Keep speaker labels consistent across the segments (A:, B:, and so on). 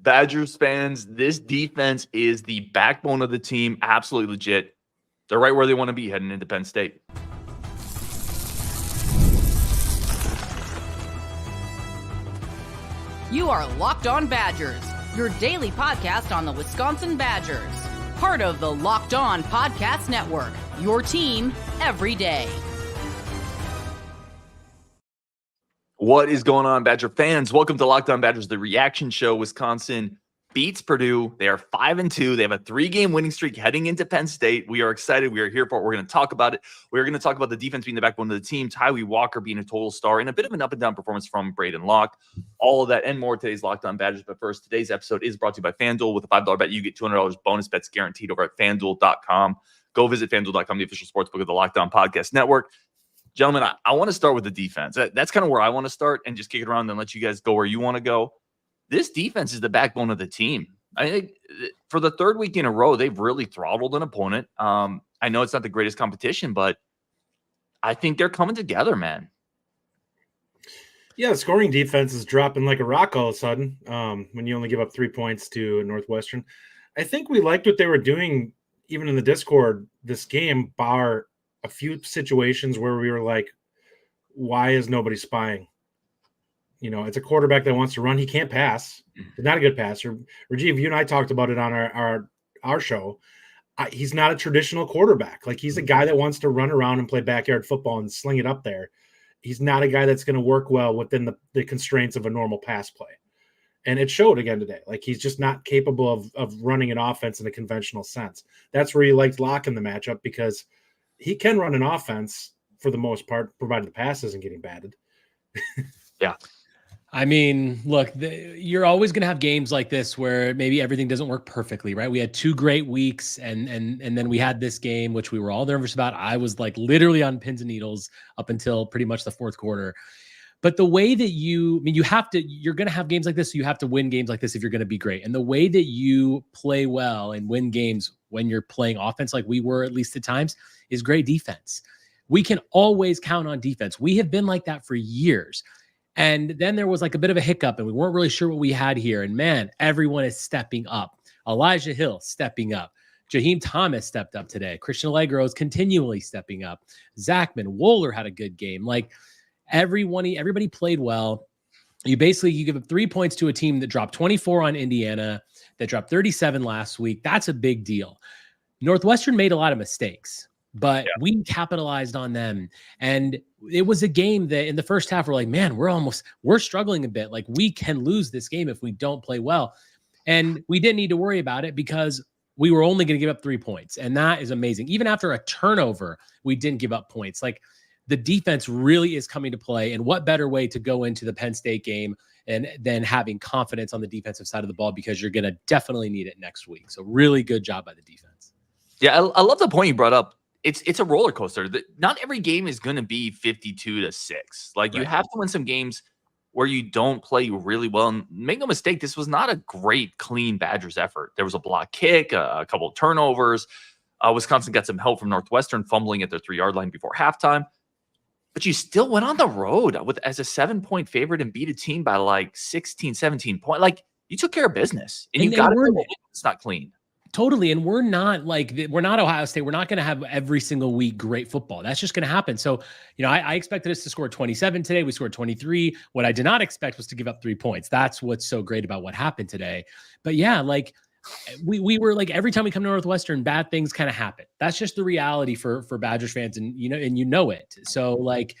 A: Badgers fans, this defense is the backbone of the team. Absolutely legit. They're right where they want to be heading into Penn State.
B: You are Locked On Badgers, your daily podcast on the Wisconsin Badgers. Part of the Locked On Podcast Network, your team every day.
A: What is going on, Badger fans? Welcome to Locked On Badgers, the reaction show. Wisconsin beats Purdue. They are 5-2. They have a 3-game winning streak heading into Penn State. We are excited. We are here for it. We're going to talk about it. We're going to talk about the defense being the backbone of the team, Tawee Walker being a total star, and a bit of an up-and-down performance from Braedyn Locke. All of that and more today's Locked On Badgers. But first, today's episode is brought to you by FanDuel. With a $5 bet, you get $200 bonus bets guaranteed over at FanDuel.com. Go visit FanDuel.com, the official sportsbook of the Locked On Podcast Network. Gentlemen, I want to start with the defense. That's kind of where I want to start and just kick it around and let you guys go where you want to go. This defense is the backbone of the team. I think for the third week in a row, they've really throttled an opponent. I know it's not the greatest competition, but I think they're coming together, man.
C: Yeah, the scoring defense is dropping like a rock all of a sudden when you only give up 3 points to Northwestern. I think we liked what they were doing even in the Discord this game, bar a few situations where we were like, why is nobody spying? You know, it's a quarterback that wants to run. He can't pass. He's not a good passer. Rajiv, you and I talked about it on our show. He's not a traditional quarterback. Like, he's a guy that wants to run around and play backyard football and sling it up there. He's not a guy that's going to work well within the constraints of a normal pass play. And it showed again today. Like, he's just not capable of running an offense in a conventional sense. That's where you liked Locke in the matchup, because he can run an offense for the most part, provided the pass isn't getting batted.
A: Yeah.
D: I mean, look, you're always going to have games like this where maybe everything doesn't work perfectly, right? We had 2 great weeks, and then we had this game, which we were all nervous about. I was like literally on pins and needles up until pretty much the fourth quarter. But the way that you're going to have games like this, so you have to win games like this if you're going to be great. And the way that you play well and win games when you're playing offense, like we were at least at times, is great defense. We can always count on defense. We have been like that for years. And then there was like a bit of a hiccup and we weren't really sure what we had here. And man, everyone is stepping up. Elijah Hill stepping up. Jaheim Thomas stepped up today. Christian Allegro is continually stepping up. Zachman, Wohler had a good game. Like, everybody played well. You give up 3 points to a team that dropped 24 on Indiana, that dropped 37 last week. That's a big deal. Northwestern made a lot of mistakes, but we capitalized on them. And it was a game that in the first half, we're like, man, we're struggling a bit. Like, we can lose this game if we don't play well. And we didn't need to worry about it because we were only going to give up 3 points. And that is amazing. Even after a turnover, we didn't give up points. Like, the defense really is coming to play. And what better way to go into the Penn State game than having confidence on the defensive side of the ball, because you're going to definitely need it next week. So really good job by the defense.
A: Yeah, I love the point you brought up. It's a roller coaster. Not every game is going to be 52-6. Like, you have to win some games where you don't play really well. And make no mistake, this was not a great, clean Badgers effort. There was a block kick, a couple of turnovers. Wisconsin got some help from Northwestern, fumbling at their 3-yard line before halftime. But you still went on the road as a 7-point favorite and beat a team by like 16, 17 points. Like, you took care of business. And you got it. It's not clean.
D: Totally. And we're not Ohio State. We're not going to have every single week great football. That's just going to happen. So, I expected us to score 27 today. We scored 23. What I did not expect was to give up 3 points. That's what's so great about what happened today. But yeah, like, we were like, every time we come to Northwestern, bad things kind of happen. That's just the reality for Badgers fans. And, you know it. So like,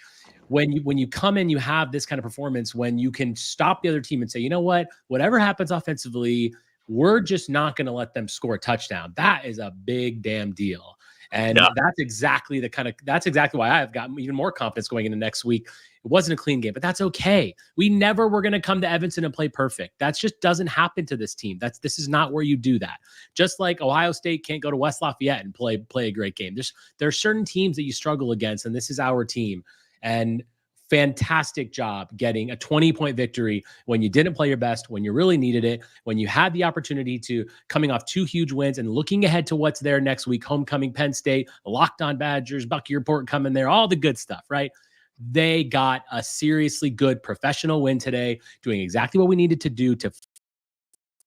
D: when you come in, you have this kind of performance, when you can stop the other team and say, you know what, whatever happens offensively, we're just not going to let them score a touchdown. That is a big damn deal. And that's exactly why I've got even more confidence going into next week. It wasn't a clean game, but that's okay. We never were going to come to Evanston and play perfect. That just doesn't happen to this team. This is not where you do that. Just like Ohio State can't go to West Lafayette and play a great game. There are certain teams that you struggle against, and this is our team. And fantastic job getting a 20-point victory when you didn't play your best, when you really needed it, when you had the opportunity to, coming off 2 huge wins and looking ahead to what's there next week, homecoming Penn State, Locked On Badgers, Bucky Report coming there, all the good stuff, right? They got a seriously good professional win today, doing exactly what we needed to do to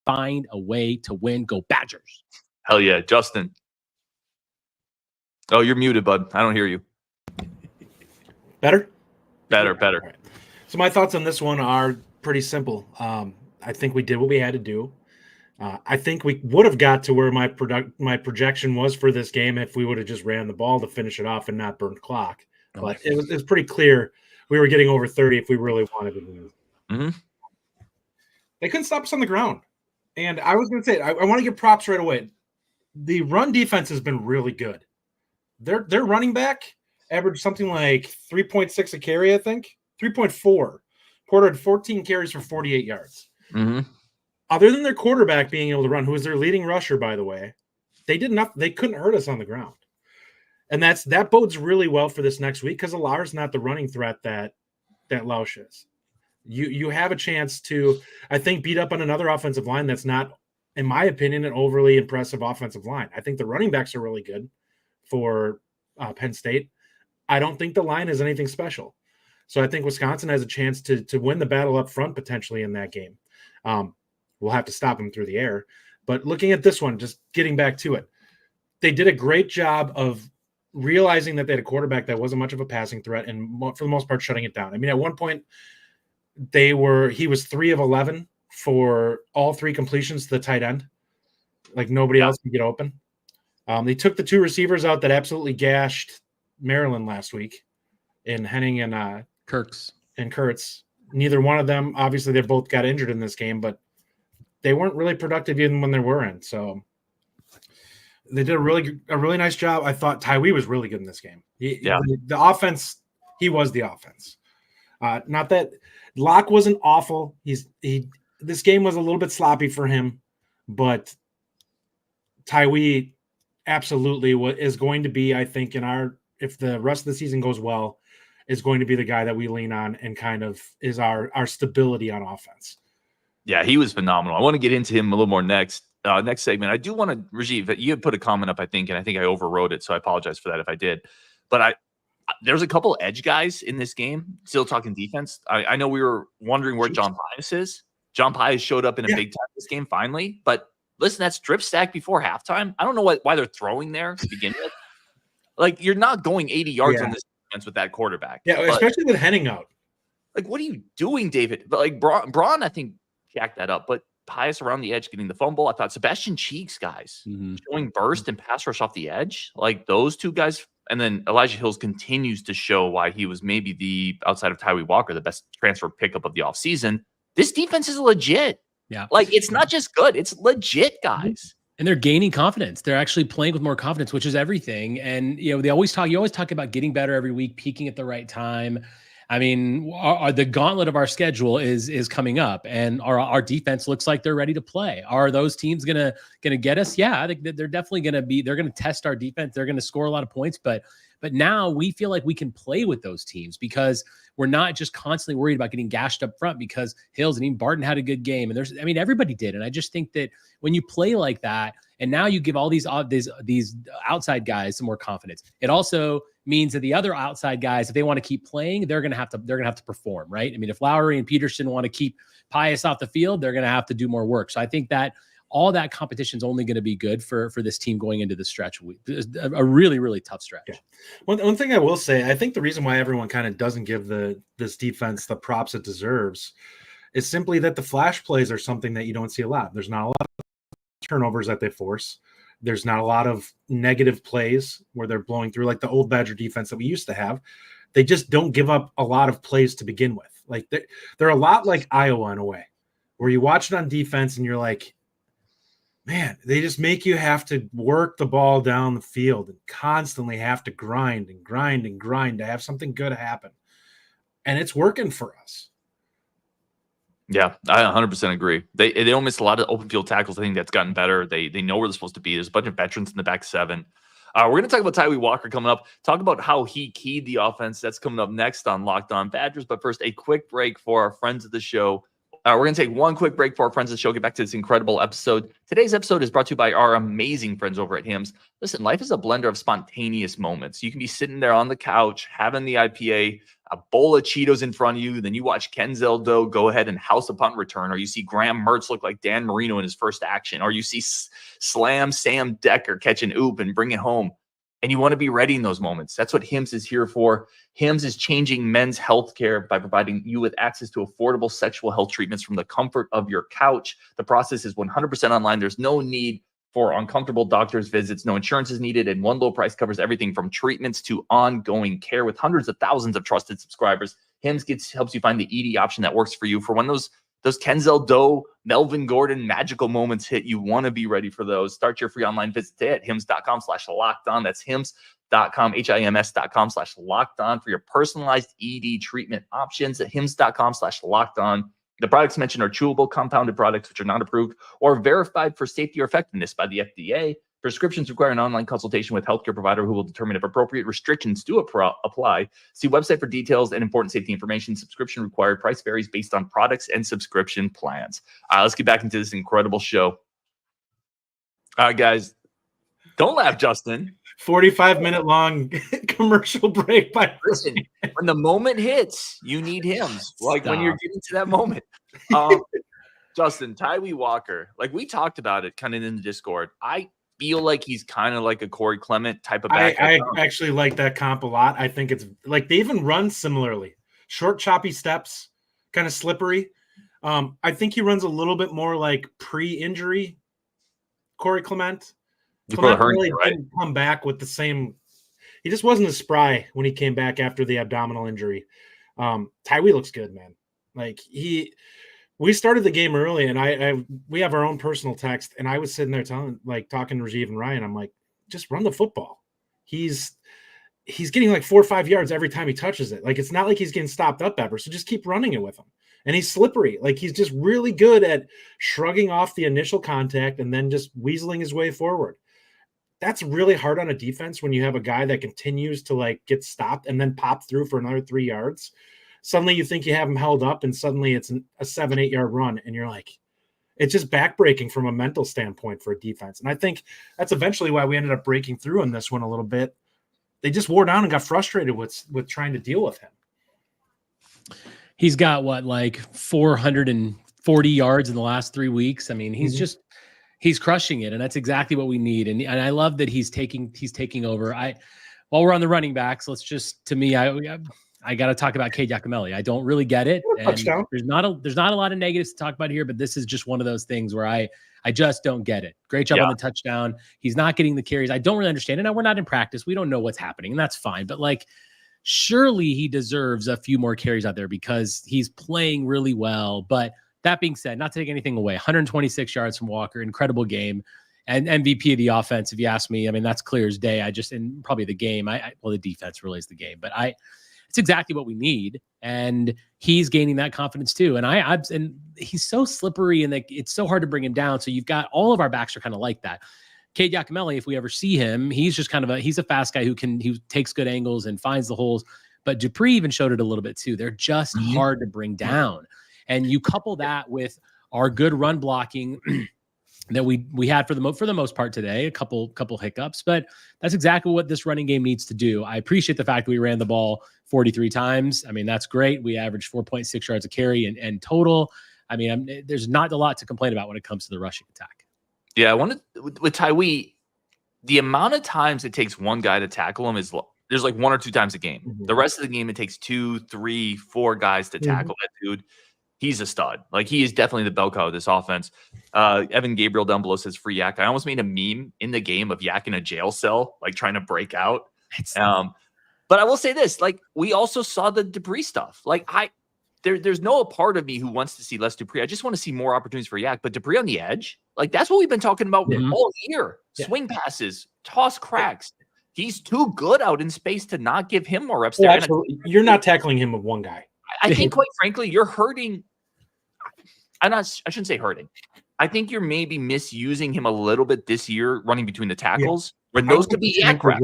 D: find a way to win. Go Badgers.
A: Hell yeah. Justin. Oh, you're muted, bud. I don't hear you.
C: Better?
A: Better.
C: Right. So my thoughts on this one are pretty simple. I think we did what we had to do. I think we would have got to where my projection was for this game if we would have just ran the ball to finish it off and not burn clock. But it was pretty clear we were getting over 30 if we really wanted to lose.
A: Mm-hmm.
C: They couldn't stop us on the ground. And I was going to say, I want to give props right away. The run defense has been really good. Their running back averaged something like 3.6 a carry, I think. 3.4. Porter had 14 carries for 48 yards.
A: Mm-hmm.
C: Other than their quarterback being able to run, who was their leading rusher, by the way, they couldn't hurt us on the ground. And that bodes really well for this next week because Alar's not the running threat that Lausch is. You have a chance to, I think, beat up on another offensive line that's not, in my opinion, an overly impressive offensive line. I think the running backs are really good for Penn State. I don't think the line is anything special. So I think Wisconsin has a chance to win the battle up front potentially in that game. We'll have to stop them through the air. But looking at this one, just getting back to it, they did a great job of realizing that they had a quarterback that wasn't much of a passing threat and for the most part shutting it down. I mean, at one point, he was 3 of 11 for all 3 completions to the tight end. Like nobody else could get open. They took the 2 receivers out that absolutely gashed Maryland last week in Henning and
D: Kurtz.
C: Neither one of them, obviously, they both got injured in this game, but they weren't really productive even when they were in. So they did a really nice job. I thought Tawee was really good in this game. The offense, he was the offense. Not that Locke wasn't awful. This game was a little bit sloppy for him, but Tawee absolutely is going to be, I think, if the rest of the season goes well, is going to be the guy that we lean on and kind of is our stability on offense.
A: Yeah, he was phenomenal. I want to get into him a little more next segment. I do want to, Rajiv, you had put a comment up, I think, and I think I overwrote it, so I apologize for that if I did. But there's a couple edge guys in this game, still talking defense. I know we were wondering where John Pius is. John Pius showed up in a big time this game finally. But listen, that strip stack before halftime, I don't know why they're throwing there to begin with. Like, you're not going 80 yards on this defense with that quarterback.
C: Yeah, especially with Henning out.
A: Like, what are you doing, David? But like Braun, I think, jacked that up. But Pius around the edge getting the fumble. I thought Sebastian Cheeks, guys, showing burst and pass rush off the edge. Like, those 2 guys. And then Elijah Hills continues to show why he was maybe outside of Tawee Walker, the best transfer pickup of the offseason. This defense is legit.
D: Yeah.
A: Like, it's not just good. It's legit, guys.
D: And they're gaining confidence. They're actually playing with more confidence, which is everything. And, you always talk about getting better every week, peaking at the right time. I mean, the gauntlet of our schedule is coming up, and our defense looks like they're ready to play. Are those teams gonna get us? Yeah, I think that they're definitely they're gonna test our defense. They're gonna score a lot of points, but now we feel like we can play with those teams because we're not just constantly worried about getting gashed up front because Hills and even Barton had a good game. And everybody did. And I just think that when you play like that, and now you give all these outside guys some more confidence, it also means that the other outside guys, if they want to keep playing, they're going to have to perform, right? I mean, if Lowry and Peterson want to keep Pius off the field, they're going to have to do more work. So I think that all that competition is only going to be good for this team going into the stretch. A really, really tough stretch.
C: Yeah. One thing I will say, I think the reason why everyone kind of doesn't give this defense the props it deserves is simply that the flash plays are something that you don't see a lot. There's not a lot of turnovers that they force. There's not a lot of negative plays where they're blowing through like the old Badger defense that we used to have. They just don't give up a lot of plays to begin with. Like they're a lot like Iowa in a way, where you watch it on defense and you're like, man, they just make you have to work the ball down the field and constantly have to grind to have something good happen. And it's working for us.
A: Yeah, I 100% agree. They don't miss a lot of open field tackles. I think that's gotten better. They know where they're supposed to be. There's a bunch of veterans in the back 7. We're going to talk about Tawee Walker coming up. Talk about how he keyed the offense. That's coming up next on Locked On Badgers. But first, a quick break for our friends of the show We're going to take one quick break for our friends of the show. Get back to this incredible episode. Today's episode is brought to you by our amazing friends over at Hims. Listen, life is a blender of spontaneous moments. You can be sitting there on the couch, having the IPA, a bowl of Cheetos in front of you. Then you watch Kenzel Doe go ahead and house a punt return, or you see Graham Mertz look like Dan Marino in his first action, or you see Slam Sam Decker catch an oop and bring it home. And you want to be ready in those moments. That's what Hims is here for. Hims is changing men's healthcare by providing you with access to affordable sexual health treatments from the comfort of your couch. The process is 100% online. There's no need for uncomfortable doctor's visits. No insurance is needed, and one low price covers everything from treatments to ongoing care. With hundreds of thousands of trusted subscribers, Hims helps you find the ED option that works for you. For when those Kenzel Doe, Melvin Gordon magical moments hit, you want to be ready for those. Start your free online visit today at hims.com/lockedon. That's hims.com, hims.com/lockedon for your personalized ED treatment options at hims.com/lockedon. The products mentioned are chewable, compounded products which are not approved or verified for safety or effectiveness by the FDA. Prescriptions require an online consultation with a healthcare provider who will determine if appropriate restrictions do apply. See website for details and important safety information. Subscription required. Price varies based on products and subscription plans. Let's get back into this incredible show. All right, guys. Don't laugh, Justin.
C: 45-minute long commercial break.
A: Listen, when the moment hits, you need Hims. Like when you're getting to that moment. Justin, Tawee Walker, like we talked about it kind of in the Discord. I feel like he's kind of like a Corey Clement type of back.
C: I actually like that comp a lot. I think it's like they even run similarly. Short, choppy steps, kind of slippery. I think he runs a little bit more like pre-injury Corey Clement. Clement really didn't come back with the same. He just wasn't as spry when he came back after the abdominal injury. Tawee looks good, man. Like we started the game early, and we have our own personal text, and I was sitting there talking to Rajiv and Ryan. I'm like, just run the football. He's getting like 4 or 5 yards every time he touches it. Like it's not like he's getting stopped up ever. So just keep running it with him. And he's slippery. Like he's just really good at shrugging off the initial contact and then just weaseling his way forward. That's really hard on a defense when you have a guy that continues to like get stopped and then pop through for another 3 yards. Suddenly you think you have him held up, and suddenly it's a 7-8 yard run, and you're like, it's just backbreaking from a mental standpoint for a defense. And I think that's eventually why we ended up breaking through in this one a little bit. They just wore down and got frustrated with trying to deal with him.
D: He's got like 440 yards in the last 3 weeks. I mean, he's crushing it, and that's exactly what we need. And I love that he's taking over. While we're on the running backs, I got to talk about Cade Yacamelli. I don't really get it. And there's not a lot of negatives to talk about here, but this is just one of those things where I just don't get it. Great job on the touchdown. He's not getting the carries. I don't really understand it. Now we're not in practice. We don't know what's happening, and that's fine. But like, surely he deserves a few more carries out there because he's playing really well. But that being said, not to take anything away, 126 yards from Walker, incredible game, and MVP of the offense. If you ask me, I mean, that's clear as day. And probably the game. Well, the defense really is the game, but it's exactly what we need, and he's gaining that confidence too. And and he's so slippery, and it's so hard to bring him down. So you've got all of our backs are kind of like that. Cade Yacamelli, if we ever see him, he's just he's a fast guy who takes good angles and finds the holes. But Dupree even showed it a little bit too. They're just hard to bring down, and you couple that with our good run blocking that we had for the most part today, a couple hiccups, but that's exactly what this running game needs to do. I appreciate the fact that we ran the ball 43 times. I mean, that's great. We averaged 4.6 yards a carry and total. I mean, there's not a lot to complain about when it comes to the rushing attack.
A: Yeah, I wanted with Tawee, the amount of times it takes one guy to tackle him there's like 1 or 2 times a game. Mm-hmm. The rest of the game, it takes 2, 3, 4 guys to tackle that dude. He's a stud. Like, he is definitely the bell cow of this offense. Evan Gabriel down below says free Yak. I almost made a meme in the game of Yak in a jail cell, like trying to break out. But I will say this, like, we also saw the Dupree stuff. Like, there's no part of me who wants to see less Dupree. I just want to see more opportunities for Yak. But Dupree on the edge, like, that's what we've been talking about all year. Yeah. Swing passes, toss cracks. He's too good out in space to not give him more reps there.
C: Absolutely. You're not tackling him with one guy.
A: I think, quite frankly, you're hurting. I shouldn't say hurting. I think you're maybe misusing him a little bit this year, running between the tackles. When those could be Yak reps.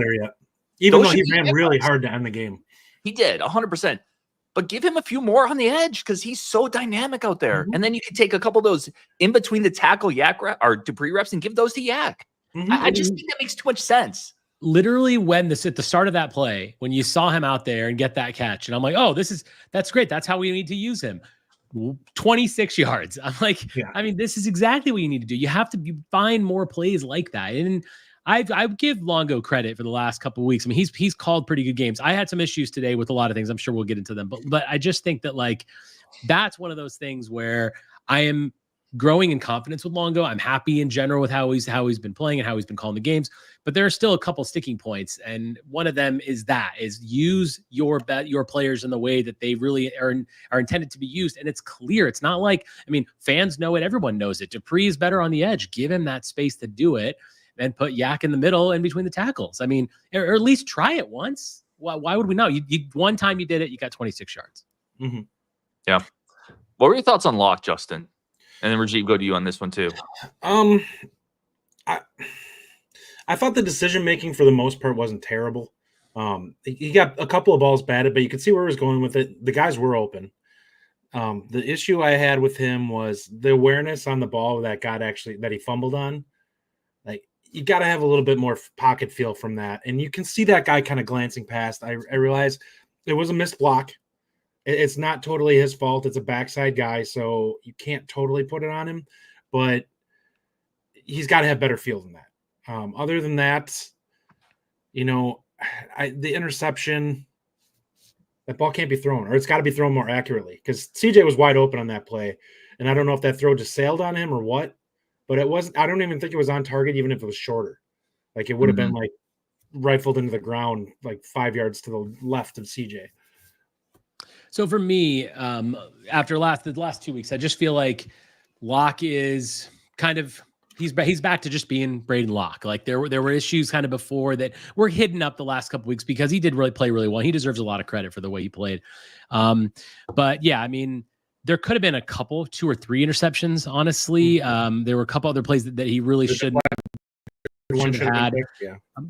C: Even though he ran really hard to end the game.
A: He did, 100%. but give him a few more on the edge because he's so dynamic out there. And then you can take a couple of those in between the tackle Yak or Dupree reps and give those to Yak. I just think that makes too much sense.
D: Literally when at the start of that play, when you saw him out there and get that catch, and I'm like, oh, that's great. That's how we need to use him. 26 yards. I'm like, I mean, this is exactly what you need to do. You have to find more plays like that. And I give Longo credit for the last couple of weeks. I mean, he's called pretty good games. I had some issues today with a lot of things. I'm sure we'll get into them, but I just think that like, that's one of those things where I am growing in confidence with Longo. I'm happy in general with how he's been playing and how he's been calling the games, but there are still a couple sticking points. And one of them is use your players in the way that they really are intended to be used. And it's clear. It's not like, I mean, fans know it. Everyone knows it. Dupree is better on the edge. Give him that space to do it and put Yak in the middle and between the tackles. I mean, or at least try it once. Why would we know? One time you did it, you got 26 yards.
A: Yeah. What were your thoughts on Locke, Justin? And then Rajiv, go to you on this one too.
C: I thought the decision making for the most part wasn't terrible. He got a couple of balls batted, but you could see where he was going with it. The guys were open. The issue I had with him was the awareness on the ball that he fumbled on. Like, you got to have a little bit more pocket feel from that, and you can see that guy kind of glancing past. I realized it was a missed block. It's not totally his fault. It's a backside guy, so you can't totally put it on him. But he's got to have better feel than that. Other than that, the interception, that ball can't be thrown, or it's got to be thrown more accurately because CJ was wide open on that play. And I don't know if that throw just sailed on him or what, but it wasn't. I don't even think it was on target, even if it was shorter. Like, it would have been like rifled into the ground, like 5 yards to the left of CJ.
D: So for me, after the last 2 weeks, I just feel like Locke is kind of he's back to just being Braedyn Locke. Like there were issues kind of before that were hidden up the last couple weeks because he did really play really well. He deserves a lot of credit for the way he played. But yeah, I mean, there could have been 2 or 3 interceptions. Honestly, there were a couple other plays that he really shouldn't have had.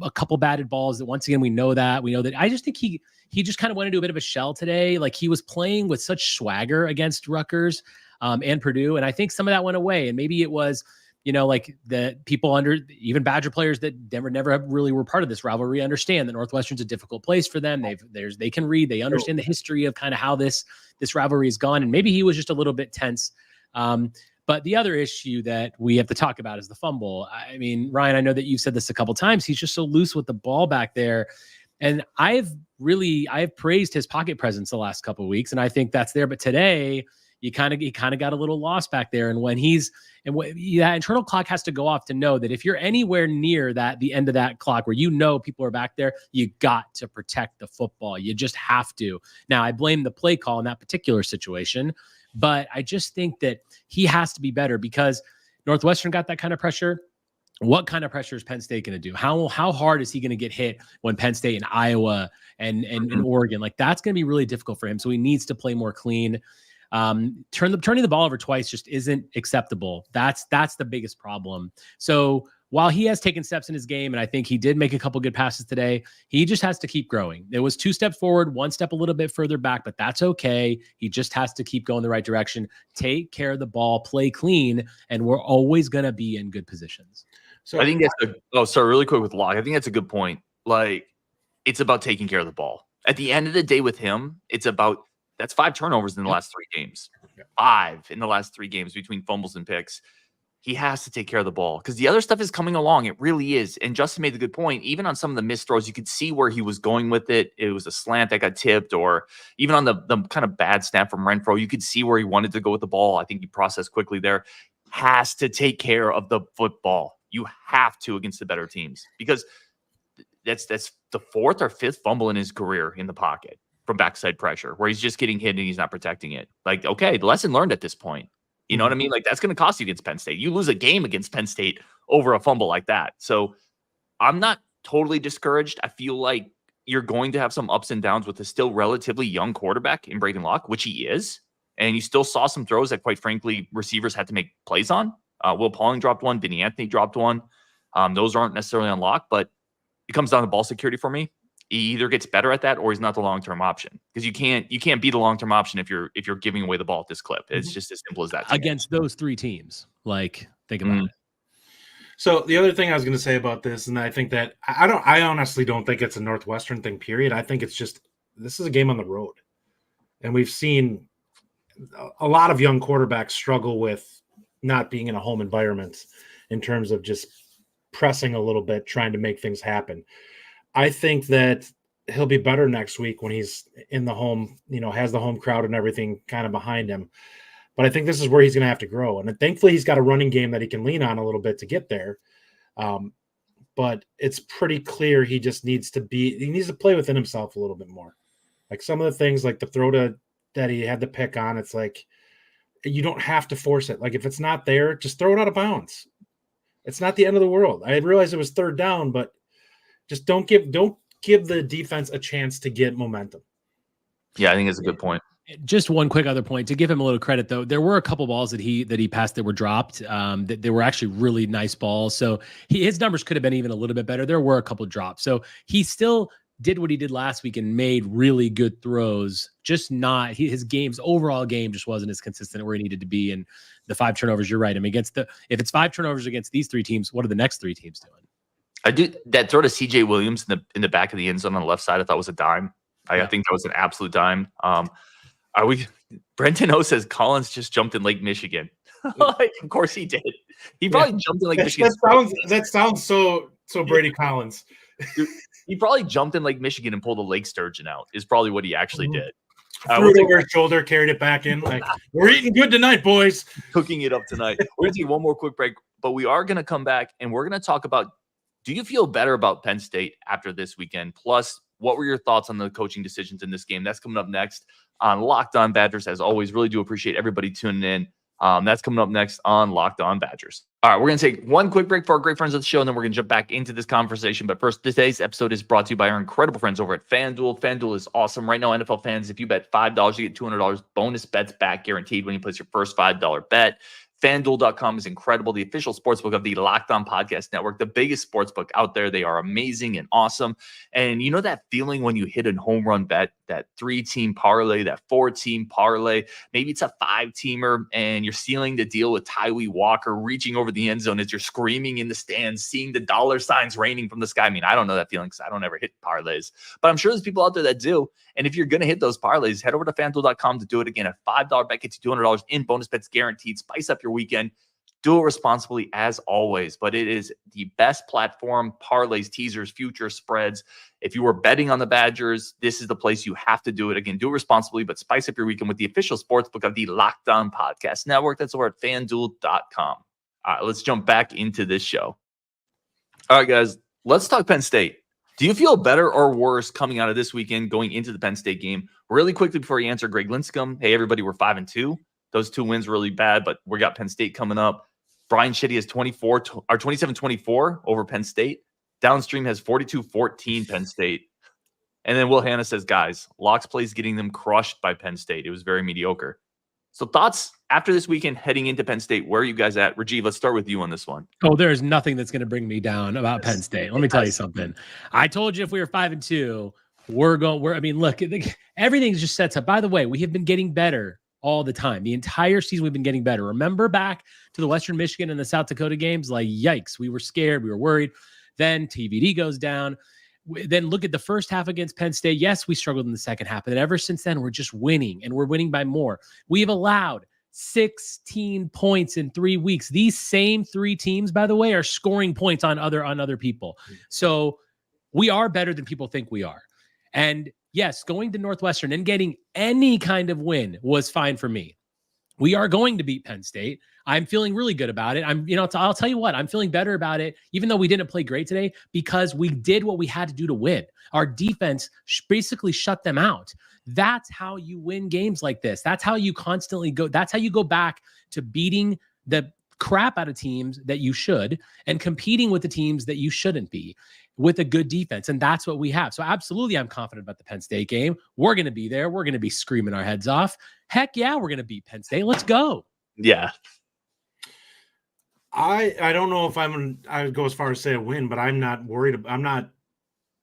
D: A couple batted balls that, once again, we know that. I just think he just kind of went into a bit of a shell today. Like, he was playing with such swagger against Rutgers and Purdue. And I think some of that went away. And maybe it was, like the people even Badger players that never really were part of this rivalry understand that Northwestern's a difficult place for them. They can read, they understand the history of kind of how this rivalry has gone. And maybe he was just a little bit tense. But the other issue that we have to talk about is the fumble. I mean, Ryan, I know that you've said this a couple times. He's just so loose with the ball back there. And I've praised his pocket presence the last couple of weeks, and I think that's there. But today, he kind of got a little lost back there. And when that internal clock has to go off to know that if you're anywhere near the end of that clock where people are back there, you got to protect the football. You just have to. Now, I blame the play call in that particular situation, but I just think that he has to be better because Northwestern got that kind of pressure. What kind of pressure is Penn State going to do? How hard is he going to get hit when Penn State and Iowa and Oregon? Like, that's going to be really difficult for him. So he needs to play more clean. Turning the ball over twice just isn't acceptable. That's the biggest problem. So while he has taken steps in his game, and I think he did make a couple good passes today, he just has to keep growing. It was 2 steps forward, 1 step a little bit further back, but that's okay. He just has to keep going the right direction, take care of the ball, play clean, and we're always going to be in good positions.
A: So I think really quick with Locke. I think that's a good point. Like, it's about taking care of the ball. At the end of the day with him, that's 5 turnovers in the last 3 games. 5 in the last 3 games between fumbles and picks. He has to take care of the ball because the other stuff is coming along. It really is. And Justin made the good point. Even on some of the missed throws, you could see where he was going with it. It was a slant that got tipped, or even on the kind of bad snap from Renfro, you could see where he wanted to go with the ball. I think he processed quickly there. Has to take care of the football. You have to against the better teams because that's the 4th or 5th fumble in his career in the pocket from backside pressure where he's just getting hit and he's not protecting it. Like, okay, the lesson learned at this point. You know what I mean? Like, that's going to cost you against Penn State. You lose a game against Penn State over a fumble like that. So I'm not totally discouraged. I feel like you're going to have some ups and downs with a still relatively young quarterback in Braedyn Locke, which he is. And you still saw some throws that, quite frankly, receivers had to make plays on. Will Pauling dropped one. Vinny Anthony dropped one. Those aren't necessarily on Locke, but it comes down to ball security for me. he either gets better at that or he's not the long-term option, because you can't be the long-term option if you're giving away the ball at this clip. It's just as simple as that.
D: Against those three teams, like, think about it.
C: So the other thing I was going to say about this, and I think that I honestly don't think it's a Northwestern thing, period. I think it's just, this is a game on the road, and we've seen a lot of young quarterbacks struggle with not being in a home environment in terms of just pressing a little bit, trying to make things happen. I think that he'll be better next week when he's in the home, has the home crowd and everything kind of behind him. But I think this is where he's going to have to grow. And thankfully he's got a running game that he can lean on a little bit to get there. But it's pretty clear he just needs to play within himself a little bit more. Like some of the things, like the throw that he had to pick on, it's like, you don't have to force it. Like if it's not there, just throw it out of bounds. It's not the end of the world. I realized it was third down, but just don't give the defense a chance to get momentum.
A: Yeah, I think it's a good point.
D: Just one quick other point to give him a little credit, though. There were a couple balls that he passed that were dropped. That they were actually really nice balls. So his numbers could have been even a little bit better. There were a couple drops. So he still did what he did last week and made really good throws. Just not his overall game just wasn't as consistent where he needed to be. And the 5 turnovers, you're right. I mean, if it's 5 turnovers against these 3 teams, what are the next 3 teams doing? I
A: do that throw to CJ Williams in the back of the end zone on the left side. I thought was a dime. I think that was an absolute dime. Brenton O says Collins just jumped in Lake Michigan. Like, of course he did. He probably jumped in Lake Michigan.
C: That sounds so Brady Collins.
A: He probably jumped in Lake Michigan and pulled a lake sturgeon out. Is probably what he actually did.
C: Threw it over his shoulder, carried it back in. Like, we're eating good tonight, boys.
A: Cooking it up tonight. We're gonna take one more quick break, but we are gonna come back and we're gonna talk about, do you feel better about Penn State after this weekend? Plus, what were your thoughts on the coaching decisions in this game? That's coming up next on Locked On Badgers. As always, really do appreciate everybody tuning in. That's coming up next on Locked On Badgers. All right, we're going to take one quick break for our great friends of the show, and then we're going to jump back into this conversation. But first, today's episode is brought to you by our incredible friends over at FanDuel. FanDuel is awesome. Right now, NFL fans, if you bet $5, you get $200 bonus bets back guaranteed when you place your first $5 bet. FanDuel.com is incredible. The official sportsbook of the Locked On Podcast Network, the biggest sportsbook out there. They are amazing and awesome. And you know that feeling when you hit a home run bet, that 3-team parlay, that 4-team parlay, maybe it's a 5-teamer, and you're sealing the deal with Tawee Walker, reaching over the end zone as you're screaming in the stands, seeing the dollar signs raining from the sky. I mean, I don't know that feeling because I don't ever hit parlays, but I'm sure there's people out there that do. And if you're going to hit those parlays, head over to FanDuel.com to do it again. A $5 bet gets you $200 in bonus bets guaranteed. Spice up your weekend. Do it responsibly as always, but it is the best platform. Parlays, teasers, future spreads. If you were betting on the Badgers, this is the place you have to do it. Again, do it responsibly, but spice up your weekend with the official sportsbook of the Locked On Podcast Network. That's over at FanDuel.com. All right, let's jump back into this show. All right, guys, let's talk Penn State. Do you feel better or worse coming out of this weekend going into the Penn State game? Really quickly before you answer, Greg Linscomb, hey, everybody, we're 5-2. Those 2 wins really bad, but we got Penn State coming up. Brian Shitty has 27-24 over Penn State. Downstream has 42-14 Penn State. And then Will Hanna says, guys, Locke's plays getting them crushed by Penn State. It was very mediocre. So thoughts after this weekend heading into Penn State, where are you guys at? Rajiv, let's start with you on this one.
D: Oh, there's nothing that's going to bring me down about Penn State. Let me tell you something. I told you if we were 5-2, look, everything just sets up. By the way, we have been getting better all the time. The entire season, we've been getting better. Remember back to the Western Michigan and the South Dakota games? Like, yikes, we were scared. We were worried. Then TVD goes down. Then look at the first half against Penn State. Yes, we struggled in the second half, but ever since then, we're just winning, and we're winning by more. We've allowed 16 points in 3 weeks. These same 3 teams, by the way, are scoring points on other people. So we are better than people think we are. And yes, going to Northwestern and getting any kind of win was fine for me. We are going to beat Penn State. I'm feeling really good about it. I'll tell you what, I'm feeling better about it, even though we didn't play great today, because we did what we had to do to win. Our defense basically shut them out. That's how you win games like this. That's how you constantly go. That's how you go back to beating the crap out of teams that you should and competing with the teams that you shouldn't be with a good defense. And that's what we have. So absolutely, I'm confident about the Penn State game. We're going to be there. We're going to be screaming our heads off. Heck yeah, we're going to beat Penn State. Let's go.
A: Yeah.
C: I don't know if I would go as far as say a win, but I'm not worried. I'm not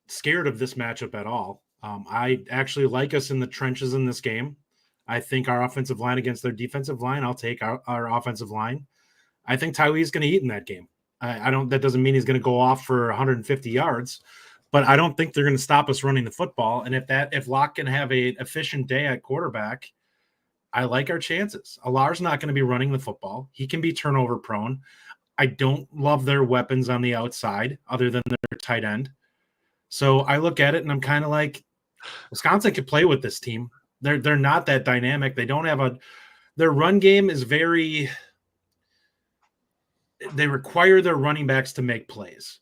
C: scared of this matchup at all. I actually like us in the trenches in this game. I think our offensive line against their defensive line, I'll take our offensive line. I think Tawee's going to eat in that game. That doesn't mean he's going to go off for 150 yards, but I don't think they're going to stop us running the football. And if Locke can have a efficient day at quarterback, I like our chances. Alar's not going to be running the football. He can be turnover prone. I don't love their weapons on the outside other than their tight end. So I look at it and I'm kind of like, Wisconsin could play with this team. They're not that dynamic. They don't have their run game is very, they require their running backs to make plays.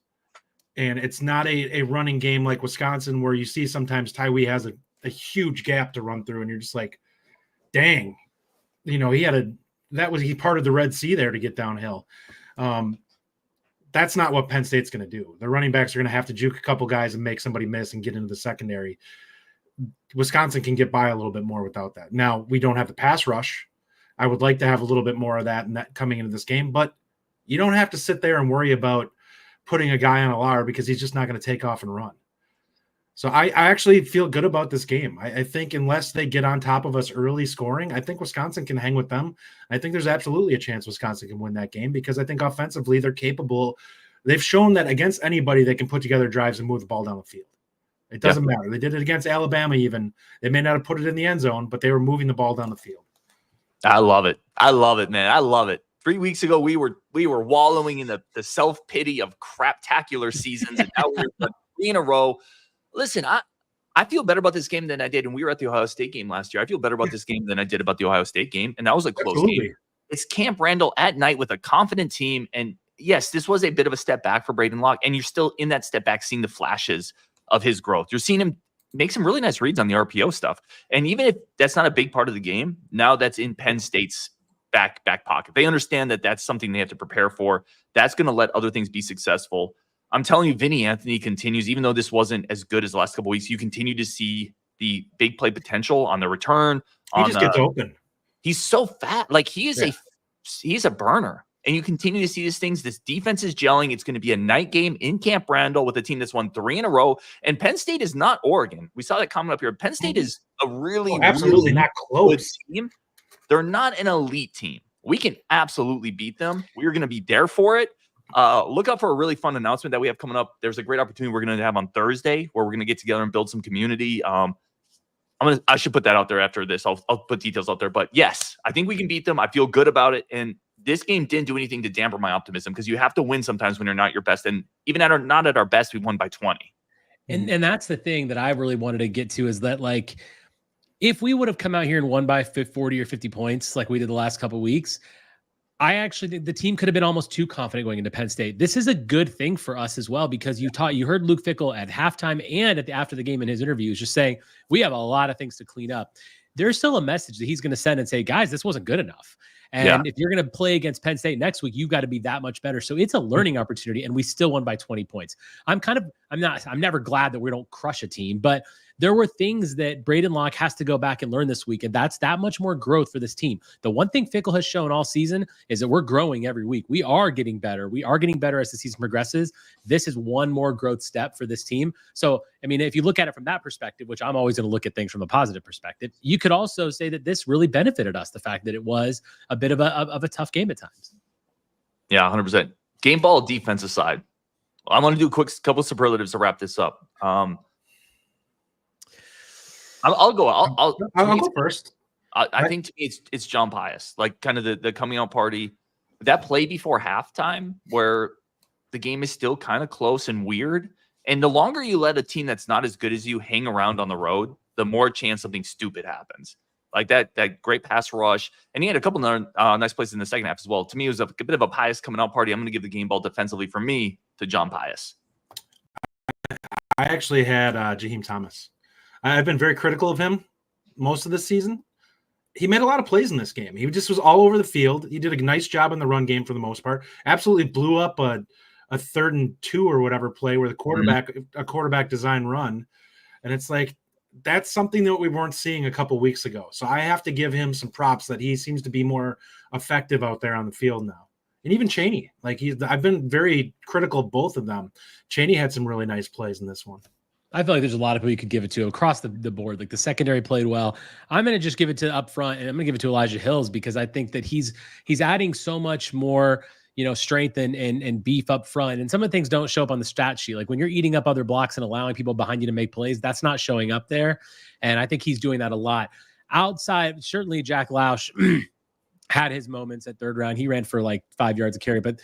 C: And it's not a running game like Wisconsin where you see sometimes Tawee has a huge gap to run through and you're just like, dang, he parted the Red Sea there to get downhill. That's not what Penn State's going to do. The running backs are going to have to juke a couple guys and make somebody miss and get into the secondary. Wisconsin can get by a little bit more without that. Now, we don't have the pass rush. I would like to have a little bit more of that and that coming into this game, but you don't have to sit there and worry about putting a guy on Alar because he's just not going to take off and run. So I actually feel good about this game. I think unless they get on top of us early scoring, I think Wisconsin can hang with them. I think there's absolutely a chance Wisconsin can win that game because I think offensively they're capable. They've shown that against anybody they can put together drives and move the ball down the field. It doesn't matter. They did it against Alabama even. They may not have put it in the end zone, but they were moving the ball down the field.
A: I love it. I love it, man. I love it. 3 weeks ago, we were wallowing in the self-pity of craptacular seasons, and now we're 3 in a row. Listen, I feel better about this game than I did when we were at the Ohio State game last year. I feel better about this game than I did about the Ohio State game, and that was a close game. It's Camp Randall at night with a confident team, and yes, this was a bit of a step back for Braedyn Locke, and you're still in that step back seeing the flashes of his growth. You're seeing him make some really nice reads on the RPO stuff, and even if that's not a big part of the game, now that's in Penn State's back pocket. They understand that that's something they have to prepare for. That's going to let other things be successful. I'm telling you, Vinny Anthony continues, even though this wasn't as good as the last couple of weeks, you continue to see the big play potential on the return.
C: He just gets open.
A: He's so fat. Like he's a burner. And you continue to see these things. This defense is gelling. It's going to be a night game in Camp Randall with a team that's won 3 in a row. And Penn State is not Oregon. We saw that coming up here. Penn State is a really,
C: absolutely
A: really
C: not close
A: team. They're not an elite team. We can absolutely beat them. We're going to be there for it. Look out for a really fun announcement that we have coming up. There's a great opportunity we're going to have on Thursday where we're going to get together and build some community. I should put that out there after this. I'll put details out there. But yes, I think we can beat them. I feel good about it. And this game didn't do anything to dampen my optimism because you have to win sometimes when you're not your best. And even not at our best, we won by 20.
D: And that's the thing that I really wanted to get to is that, like, if we would have come out here and won by 40 or 50 points like we did the last couple of weeks, I actually think the team could have been almost too confident going into Penn State. This is a good thing for us as well because you heard Luke Fickell at halftime and after the game in his interviews just saying we have a lot of things to clean up. There's still a message that he's going to send and say, guys, this wasn't good enough. And if you're going to play against Penn State next week, you've got to be that much better. So it's a learning opportunity, and we still won by 20 points. I'm never glad that we don't crush a team, but there were things that Braedyn Locke has to go back and learn this week, and that's that much more growth for this team. The one thing Fickell has shown all season is that we're growing every week. We are getting better. We are getting better as the season progresses. This is one more growth step for this team. So, I mean, if you look at it from that perspective, which I'm always going to look at things from a positive perspective, you could also say that this really benefited us, the fact that it was a bit of a tough game at times.
A: Yeah, 100%. Game ball defense aside, I want to do a quick couple of superlatives to wrap this up. I'll go first. I think to me it's John Pius, like kind of the coming out party. That play before halftime where the game is still kind of close and weird. And the longer you let a team that's not as good as you hang around on the road, the more chance something stupid happens. Like that great pass rush. And he had a couple of nice plays in the second half as well. To me, it was a bit of a Pius coming out party. I'm going to give the game ball defensively for me to John Pius.
C: I actually had Jaheim Thomas. I've been very critical of him most of this season. He made a lot of plays in this game. He just was all over the field. He did a nice job in the run game for the most part. Absolutely blew up a 3rd and 2 or whatever play where the a quarterback design run. And it's like, that's something that we weren't seeing a couple weeks ago. So I have to give him some props that he seems to be more effective out there on the field now. And even Chaney, I've been very critical of both of them. Chaney had some really nice plays in this one.
D: I feel like there's a lot of people you could give it to across the board. Like the secondary played well. I'm going to just give it to up front, and I'm going to give it to Elijah Hills because I think that he's adding so much more, strength and beef up front. And some of the things don't show up on the stat sheet. Like when you're eating up other blocks and allowing people behind you to make plays, that's not showing up there. And I think he's doing that a lot. Outside, certainly Jack Lausch had his moments at third round. He ran for like 5 yards a carry, but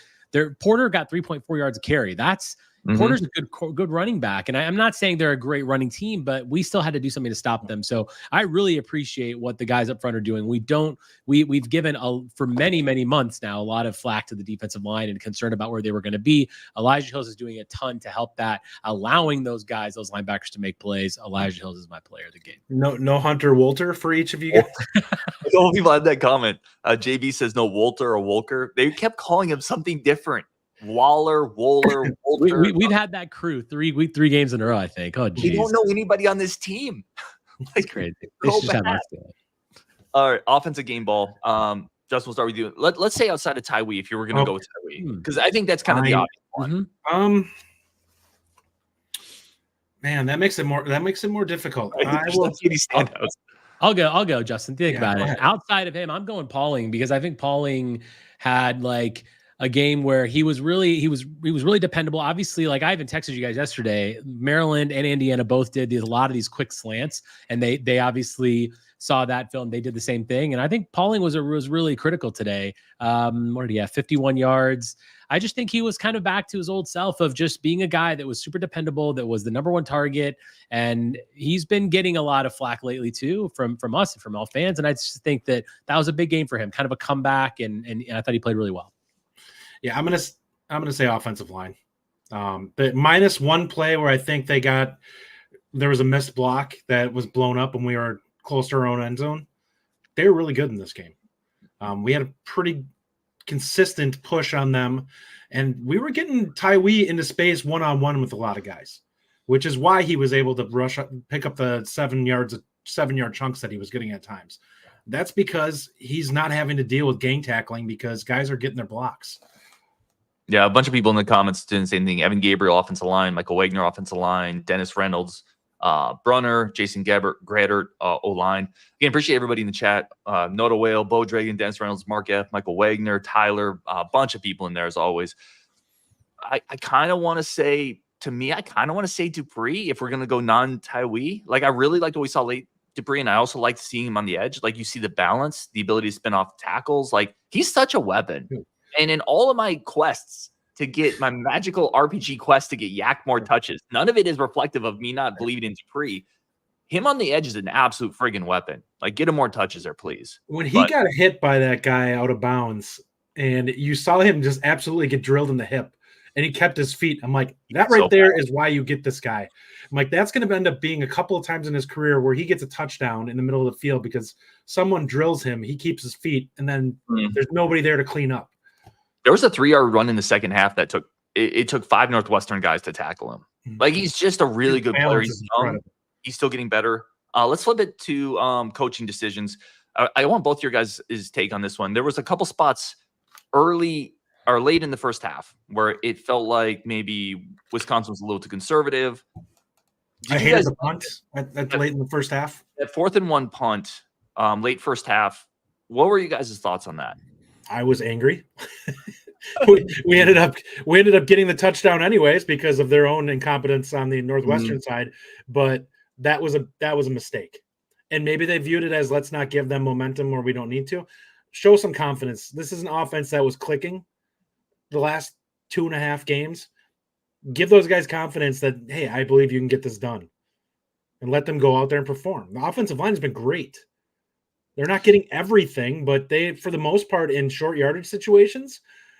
D: Porter got 3.4 yards a carry. That's Porter's a good running back. And I'm not saying they're a great running team, but we still had to do something to stop them. So I really appreciate what the guys up front are doing. We've given for many, many months now, a lot of flack to the defensive line and concern about where they were going to be. Elijah Hills is doing a ton to help that, allowing those linebackers to make plays. Elijah Hills is my player of the game.
C: No Hunter Wolter for each of you guys.
A: A couple people had that comment. JB says no Wolter or Wolker. They kept calling him something different. Wohler, Wolter.
D: We've had that crew three games in a row, I think. Oh, geez.
A: We don't know anybody on this team.
D: It's crazy.
A: All right, offensive game ball. Justin, we'll start with you. Let's say outside of Tawee, if you were going to go with Tawee, because I think that's kind of the obvious one.
C: Man, that makes it more difficult.
D: I'll go, Justin. Think about it. Outside of him, I'm going Pauling because I think Pauling had like a game where he was really dependable. Obviously, like I even texted you guys yesterday, Maryland and Indiana both did a lot of these quick slants, and they obviously saw that film. They did the same thing, and I think Pauling was really critical today. What did he have? 51 yards. I just think he was kind of back to his old self of just being a guy that was super dependable, that was the number one target, and he's been getting a lot of flack lately too from us and from all fans. And I just think that was a big game for him, kind of a comeback, and I thought he played really well.
C: Yeah, I'm gonna say offensive line. But minus one play where I think there was a missed block that was blown up when we were close to our own end zone. They were really good in this game. We had a pretty consistent push on them, and we were getting Tawee into space one-on-one with a lot of guys, which is why he was able to pick up the 7-yard chunks that he was getting at times. That's because he's not having to deal with gang tackling because guys are getting their blocks.
A: Yeah, a bunch of people in the comments doing the same thing. Evan Gabriel, offensive line. Michael Wagner, offensive line. Dennis Reynolds, Brunner. Jason Gradert, O-line. Again, appreciate everybody in the chat. Noda Whale, Bo Dragon, Dennis Reynolds, Mark F., Michael Wagner, Tyler. A bunch of people in there, as always. I kind of want to say, Dupree, if we're going to go non-Tawee. Like, I really liked what we saw late Dupree, and I also liked seeing him on the edge. Like, you see the balance, the ability to spin off tackles. Like, he's such a weapon. And in all of my quests to get my magical RPG quest to get Yak more touches, none of it is reflective of me not believing in Dupree. Him on the edge is an absolute friggin' weapon. Like, get him more touches there, please.
C: When he got hit by that guy out of bounds, and you saw him just absolutely get drilled in the hip, and he kept his feet, I'm like, that right there is why you get this guy. I'm like, that's going to end up being a couple of times in his career where he gets a touchdown in the middle of the field because someone drills him, he keeps his feet, and then there's nobody there to clean up.
A: There was a 3-yard run in the second half that took 5 Northwestern guys to tackle him. Like, he's just a really good player. He's young. He's still getting better. Let's flip it to coaching decisions. I want both your guys' take on this one. There was a couple spots early or late in the first half where it felt like maybe Wisconsin was a little too conservative.
C: I hated the punt at late in the first half.
A: That 4th and 1 punt, late first half. What were you guys' thoughts on that?
C: I was angry. we ended up getting the touchdown anyways because of their own incompetence on the Northwestern side, but that was a mistake. And maybe they viewed it as, let's not give them momentum where we don't need to. Show some confidence. This is an offense that was clicking the last 2.5 games. Give those guys confidence that, hey, I believe you can get this done, and let them go out there and perform. The offensive line has been great. They're not getting everything, but they, for the most part, in short yardage situations,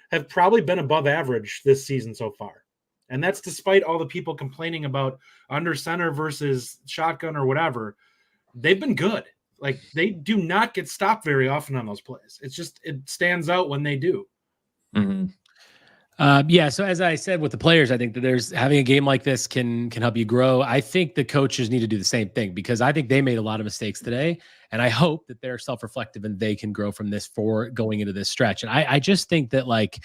C: have probably been above average this season so far. And that's despite all the people complaining about under center versus shotgun or whatever. They've been good. Like, they do not get stopped very often on those plays. It's just, it stands out when they do.
A: Mm-hmm.
D: So as I said with the players, I think that having a game like this can help you grow. I think the coaches need to do the same thing because I think they made a lot of mistakes today, and I hope that they're self-reflective and they can grow from this for going into this stretch. And I just think that, like,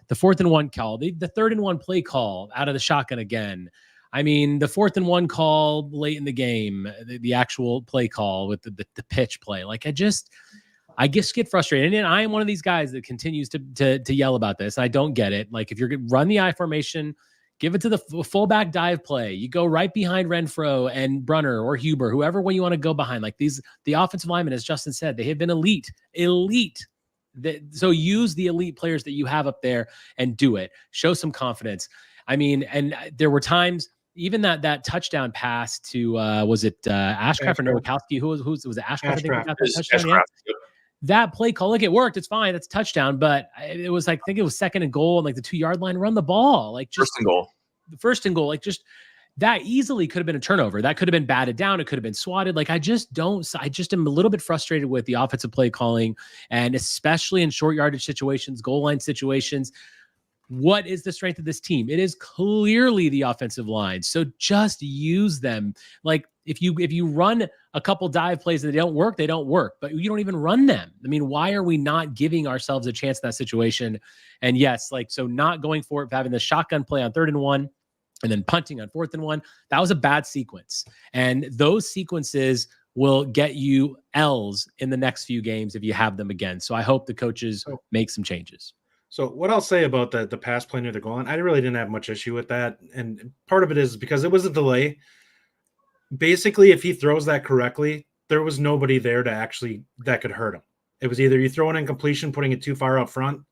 D: the 4th and 1 call, the 3rd and 1 play call out of the shotgun again, I mean, the 4th and 1 call late in the game, the actual play call with the pitch play, like I just get frustrated. And I am one of these guys that continues to yell about this. I don't get it. Like if you're going to run the I formation, give it to the fullback dive play. You go right behind Renfro and Brunner or Huber, whoever one you want to go behind. Like the offensive linemen, as Justin said, they have been elite. So use the elite players that you have up there and do it. Show some confidence. I mean, and there were times, even that touchdown pass to was it Ashcraft or Nowakowski? Who was it? Ashcraft. I think got that touchdown. Yeah. That play call, like it worked. It's fine. It's a touchdown, but it was like, I think it was 2nd and goal and like the 2-yard line. Run the ball, like just
A: 1st and goal.
D: The 1st and goal, like just that easily could have been a turnover. That could have been batted down. It could have been swatted. Like I just am a little bit frustrated with the offensive play calling, and especially in short yardage situations, goal line situations. What is the strength of this team? It is clearly the offensive line. So just use them. Like if you run a couple dive plays that don't work, they don't work, but you don't even run them. I mean, why are we not giving ourselves a chance in that situation? And yes, like, so not going for it, having the shotgun play on 3rd and 1 and then punting on 4th and 1, that was a bad sequence. And those sequences will get you L's in the next few games if you have them again. So I hope the coaches make some changes.
C: So what I'll say about the pass play near the goal line, I really didn't have much issue with that. And part of it is because it was a delay. Basically, if he throws that correctly, there was nobody there that could hurt him. It was either you throw an incompletion, putting it too far up front,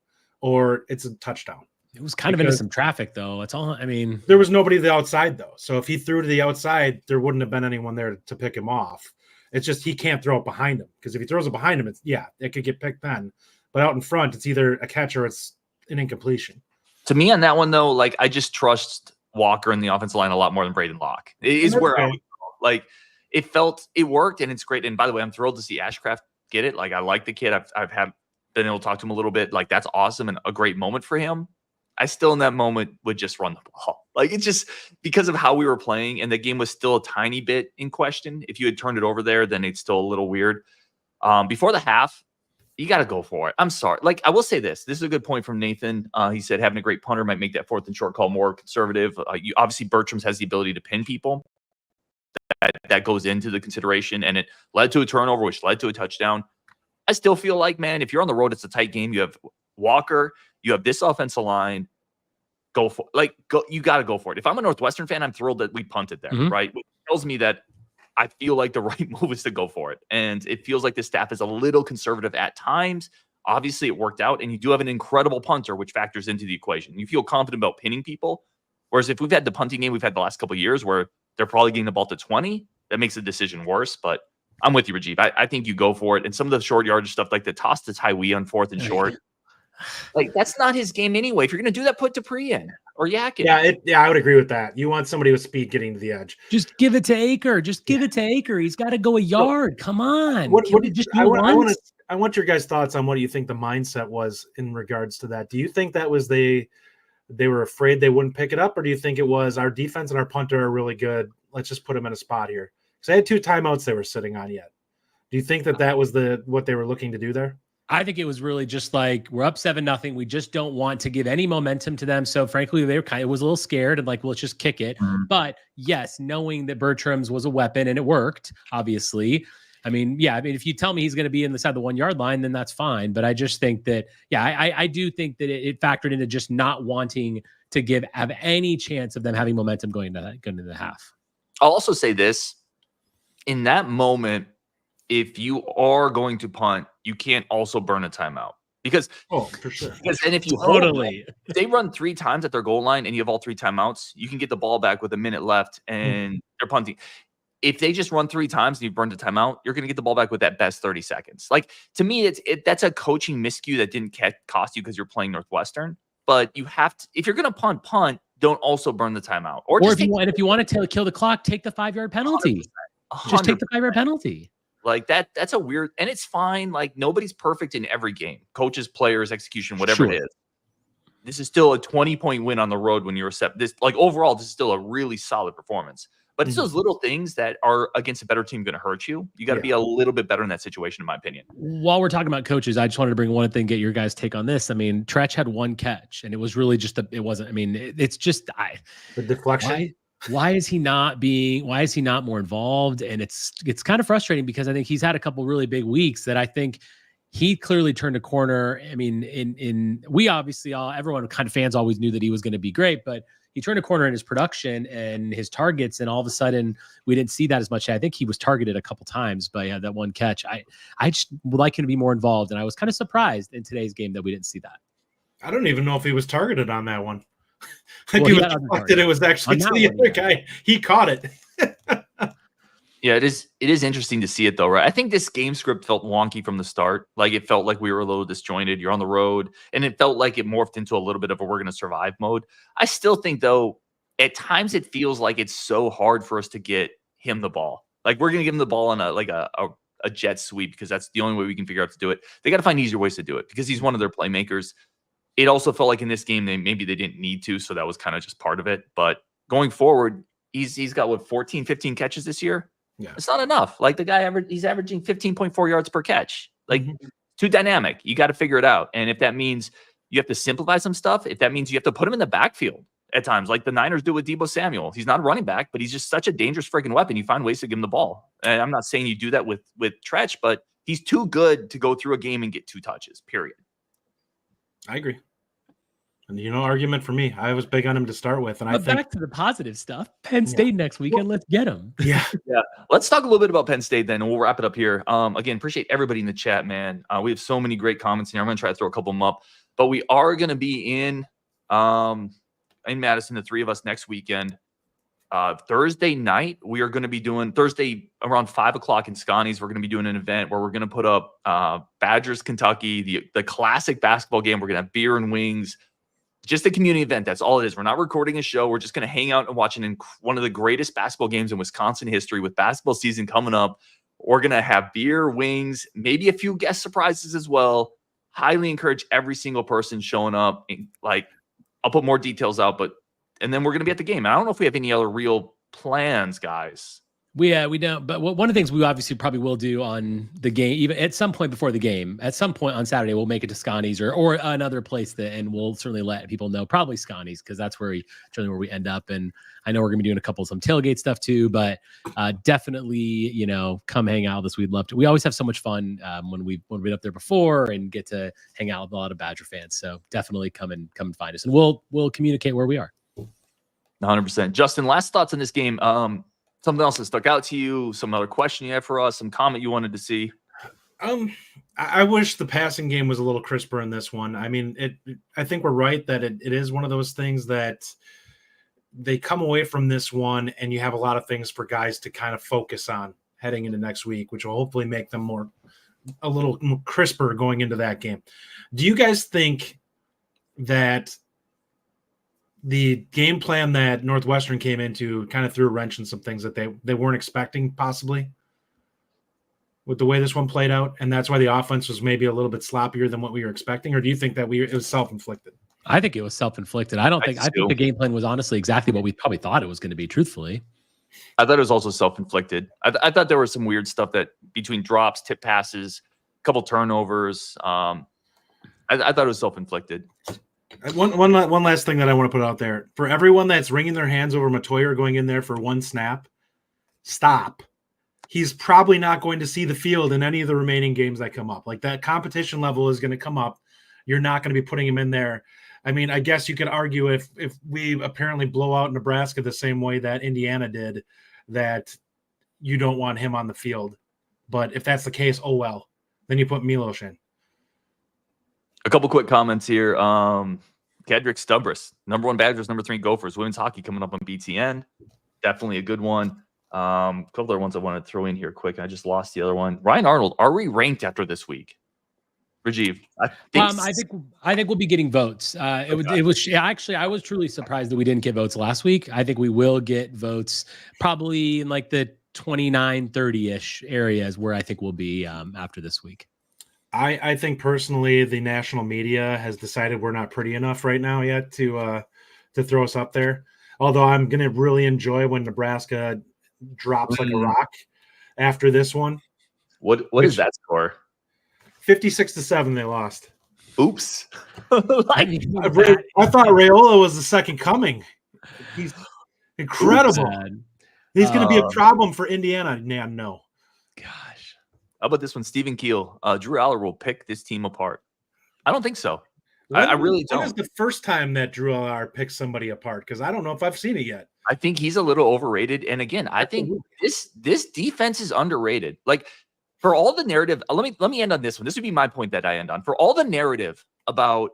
C: or it's a touchdown.
D: It was kind of into some traffic, though. That's all. I mean,
C: there was nobody to the outside, though. So if he threw to the outside, there wouldn't have been anyone there to pick him off. It's just he can't throw it behind him, because if he throws it behind him, it could get picked then. But out in front, it's either a catch or it's an incompletion.
A: To me on that one, though, like I just trust Walker in the offensive line a lot more than Braedyn Locke. It is where I would go. Like it worked, and it's great. And by the way, I'm thrilled to see Ashcraft get it. Like I like the kid. I've been able to talk to him a little bit. Like that's awesome and a great moment for him. I still in that moment would just run the ball. Like it's just because of how we were playing, and the game was still a tiny bit in question. If you had turned it over there, then it's still a little weird. Before the half, you got to go for it. I'm sorry. Like I will say this is a good point from Nathan. He said having a great punter might make that 4th and short call more conservative. Obviously Bertram's has the ability to pin people. That goes into the consideration, and it led to a turnover, which led to a touchdown. I still feel like, man, if you're on the road, it's a tight game. You have Walker, you have this offensive line. You got to go for it. If I'm a Northwestern fan, I'm thrilled that we punted there, right? Which tells me that I feel like the right move is to go for it. And it feels like the staff is a little conservative at times. Obviously, it worked out, and you do have an incredible punter, which factors into the equation. You feel confident about pinning people. Whereas if we've had the punting game we've had the last couple of years where they're probably getting the ball to 20, that makes the decision worse. But I'm with you, Rajiv. I think you go for it. And some of the short yardage stuff, like the toss to Tawee on 4th and short, like that's not his game anyway. If you're going to do that, put Dupree in or Yakin.
C: Yeah, I would agree with that. You want somebody with speed getting to the edge.
D: Just give it to Aker. Give it to Aker. He's got to go a yard. Come on.
C: I want your guys' thoughts on what you think the mindset was in regards to that. Do you think that was they were afraid they wouldn't pick it up, or do you think it was our defense and our punter are really good? Let's just put them in a spot here. Because they had 2 timeouts they were sitting on yet. Do you think that was what they were looking to do there?
D: I think it was really just like, we're up 7-0. We just don't want to give any momentum to them. So frankly, they were was a little scared and like, well, let's just kick it. But yes, knowing that Bertram's was a weapon and it worked, obviously. I mean, if you tell me he's going to be inside the 1-yard line, then that's fine. But I just think that, I do think that it factored into just not wanting to have any chance of them having momentum going into the half.
A: I'll also say this. In that moment, if you are going to punt, you can't also burn a timeout. Because
C: for sure.
A: Because then if you if they run 3 times at their goal line and you have all 3 timeouts, you can get the ball back with a minute left and they're punting. If they just run 3 times and you burned a timeout, you're going to get the ball back with that best 30 seconds. Like to me, that's a coaching miscue that didn't cost you because you're playing Northwestern. But you have to, if you're going to punt, don't also burn the timeout. Or if
D: you want to kill the clock, take the 5-yard penalty. 100%. Just take the 5-yard penalty.
A: Like that's a weird, and it's fine. Like nobody's perfect in every game. Coaches, players, execution, whatever it is. This is still a 20-point win on the road when you're overall, this is still a really solid performance. But it's those little things that are against a better team going to hurt you. You got to be a little bit better in that situation, in my opinion.
D: While we're talking about coaches, I just wanted to bring one thing, get your guys' take on this. I mean, Tretch had 1 catch, and it was really just it's just
C: the deflection.
D: why is he not more involved? And it's kind of frustrating because I think he's had a couple really big weeks that I think he clearly turned a corner. I mean, we obviously everyone kind of fans always knew that he was going to be great, but he turned a corner in his production and his targets, and all of a sudden we didn't see that as much. I think he was targeted a couple times by that one catch. I just would like him to be more involved, and I was kind of surprised in today's game that we didn't see that.
C: I don't even know if he was targeted on that one. I think it was actually to the other guy. He caught it.
A: Yeah, it is interesting to see it though, right? I think this game script felt wonky from the start. Like it felt like we were a little disjointed. You're on the road, and it felt like it morphed into a little bit of a we're going to survive mode. I still think though, at times it feels like it's so hard for us to get him the ball. Like we're going to give him the ball on a jet sweep because that's the only way we can figure out to do it. They got to find easier ways to do it because he's one of their playmakers. It also felt like in this game maybe they didn't need to, so that was kind of just part of it. But going forward, he's got 14, 15 catches this year. Yeah. It's not enough. Like the guy he's averaging 15.4 yards per catch. Like too dynamic. You got to figure it out. And if that means you have to simplify some stuff, if that means you have to put him in the backfield at times, like the Niners do with Deebo Samuel. He's not a running back, but he's just such a dangerous freaking weapon. You find ways to give him the ball. And I'm not saying you do that with Tretch, but he's too good to go through a game and get 2 touches, period.
C: I agree. And argument for me. I was big on him to start with. And
D: back to the positive stuff. Penn State next weekend. Let's get him.
C: Yeah.
A: Let's talk a little bit about Penn State then, and we'll wrap it up here. Again, appreciate everybody in the chat, man. We have so many great comments here. I'm going to try to throw a couple of them up. But we are going to be in Madison, the 3 of us, next weekend. Thursday night, we are going to be doing Thursday around 5:00 in Scotty's. We're going to be doing an event where we're going to put up Badgers, Kentucky, the classic basketball game. We're going to have beer and wings. Just a community event. That's all it is. We're not recording a show. We're just going to hang out and watch one of the greatest basketball games in Wisconsin history with basketball season coming up. We're going to have beer, wings, maybe a few guest surprises as well. Highly encourage every single person showing up. Like, I'll put more details out, and then we're going to be at the game. I don't know if we have any other real plans, guys.
D: We don't. But one of the things we obviously probably will do on the game, even at some point before the game, at some point on Saturday, we'll make it to Scotty's or another place and we'll certainly let people know. Probably Scotty's because that's where we end up. And I know we're gonna be doing some tailgate stuff too. But definitely, come hang out with us. We'd love to. We always have so much fun when we've been up there before and get to hang out with a lot of Badger fans. So definitely come and find us, and we'll communicate where we are.
A: 100%. Justin, last thoughts on this game. Something else that stuck out to you, some other question you had for us, some comment you wanted to see?
C: I wish the passing game was a little crisper in this one. I mean, I think we're right that it is one of those things that they come away from this one and you have a lot of things for guys to kind of focus on heading into next week, which will hopefully make them a little more crisper going into that game. Do you guys think that the game plan that Northwestern came into kind of threw a wrench in some things that they weren't expecting possibly with the way this one played out, and that's why the offense was maybe a little bit sloppier than what we were expecting? Or do you think that it was self-inflicted?
D: I think it was self-inflicted. I think the game plan was honestly exactly what we probably thought it was going to be, truthfully.
A: I thought it was also self-inflicted. I thought there was some weird stuff that between drops, tip passes, a couple turnovers. I thought it was self-inflicted.
C: One last thing that I want to put out there. For everyone that's wringing their hands over Matoyer going in there for one snap, stop. He's probably not going to see the field in any of the remaining games that come up. Like, that competition level is going to come up. You're not going to be putting him in there. I mean, I guess you could argue if we apparently blow out Nebraska the same way that Indiana did, that you don't want him on the field. But if that's the case, oh well. Then you put Milos in.
A: A couple quick comments here. Kedrick Stubrus, number 1 Badgers, number 3 Gophers. Women's hockey coming up on BTN. Definitely a good one. A couple other ones I want to throw in here quick. I just lost the other one. Ryan Arnold, are we ranked after this week? Rajiv,
D: I think we'll be getting votes. It was actually, I was truly surprised that we didn't get votes last week. I think we will get votes probably in like the 29, 30-ish areas where I think we'll be after this week.
C: I think personally the national media has decided we're not pretty enough right now yet to throw us up there. Although I'm going to really enjoy when Nebraska drops like a rock after this one.
A: What is that score?
C: 56-7 they lost.
A: Oops.
C: I thought Raiola was the second coming. Incredible.
D: Sad.
C: He's going to be a problem for Indiana. No.
D: Gosh.
A: How about this one? Stephen Keel. Drew Aller will pick this team apart. I don't think so. I really don't.
C: When is the first time that Drew Aller picked somebody apart? Because I don't know if I've seen it yet.
A: I think he's a little overrated. And again, I think this defense is underrated. Like, for all the narrative, let me end on this one. This would be my point that I end on. For all the narrative about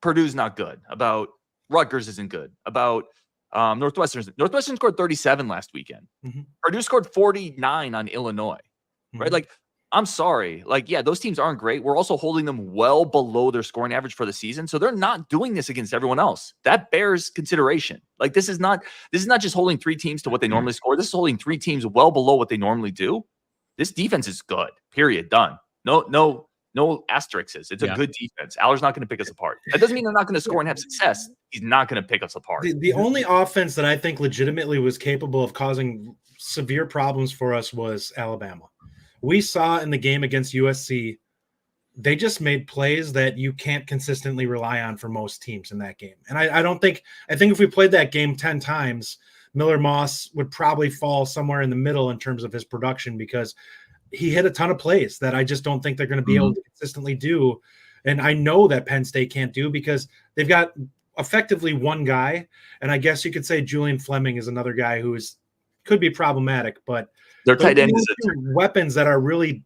A: Purdue's not good, about Rutgers isn't good, about Northwestern scored 37 last weekend.
C: Mm-hmm.
A: Purdue scored 49 on Illinois.
C: Mm-hmm.
A: Right? Like, I'm sorry. Like, yeah, those teams aren't great. We're also holding them well below their scoring average for the season. So they're not doing this against everyone else. That bears consideration. Like, this is not just holding 3 teams to what they normally score. This is holding 3 teams well below what they normally do. This defense is good. Period. Done. No asterisks. It's a good defense. Aller's not going to pick us apart. That doesn't mean they're not going to score and have success. He's not going to pick us apart.
C: The only offense that I think legitimately was capable of causing severe problems for us was Alabama. We saw in the game against USC, they just made plays that you can't consistently rely on for most teams in that game. And I think if we played that game 10 times, Miller Moss would probably fall somewhere in the middle in terms of his production, because he hit a ton of plays that I just don't think they're going to be able to consistently do. And I know that Penn State can't do, because they've got effectively one guy. And I guess you could say Julian Fleming is another guy who could be problematic, but
A: their tight end is
C: weapons that are really